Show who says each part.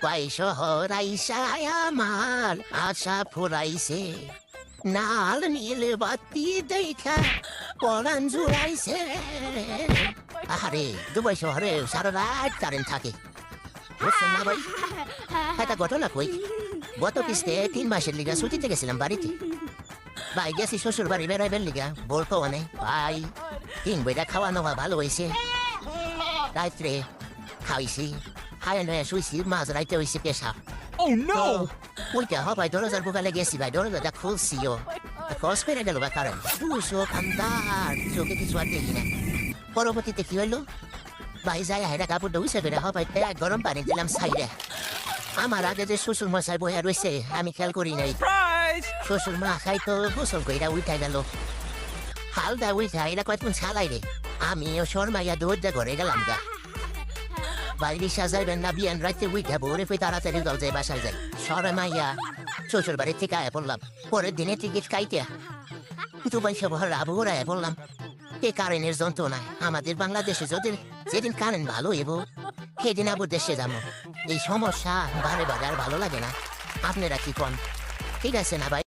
Speaker 1: কয় শহর আইসায় আমার আশা ফুরাইছে, নাল নীল বাতি দেখা পরাণ জুড়াইছে। আরে দুবাই শহরে সারা রাত কারেন্ট থাকে, বুঝছেন না ভাই? একটা ঘটনা কই, গত কিস্তে 3 মাসের লিগা ছুটিতে গেছিলাম বাড়িতে। ভাই গেছি শ্বশুর বাড়ি বেড়াইবেন লিগা, বলতো অনেক ভাই 3 বইটা খাওয়ানো ভালো হয়েছে। রাত্রে খাইছি, হায় নয় শুইছি, মাঝ রাইতে হয়েছে পেশা।
Speaker 2: Oh no!
Speaker 1: ওইটা ভাই দরজার বুকালে গেছি, ভাই দরজাটা খুলছিও, কস করে গেল বা কারণ চোখ আন্দার, চোখে কিছু আর দেখি না। পরবর্তীতে কি হইলো, ভাই যাই হাইরা কাপড় উঠে বেড়ে ভাই গরম পানি দিলাম সাইডে। আমার আগে যে শ্বশুর মশাই বইয়া রয়েছে আমি খেয়াল করি নাই।
Speaker 2: Surprise!
Speaker 1: শ্বশুর মশাই তো গোসল কইরা উঠে গেল, হালদা উঠা এরা কয়েকদিন ছালাই রে। আমিও শর্মাইয়া দৌড়া ঘরে গেলাম গা। বাইরে সাজাইবেন না, বিয়ান রাইতে উঠা ভোরে ফের তাড়াতাড়ি দল যায় বাসায় যাই। শর্মাইয়া শ্বশুর বাড়ি থেকে আয়া পড়লাম, পরের দিনে টিকিট কাইতে দুবাই শহর আবহাওয়া আয়া পড়লাম। এ কারেন্টের যন্ত্রণায় আমাদের বাংলাদেশে যদি যেদিন কারেন্ট ভালো এবো সেদিন আবার দেশে যাবো। এই সমস্যা বারে বারে আর ভালো লাগে না। আপনারা কি কন? ঠিক আছে না ভাই?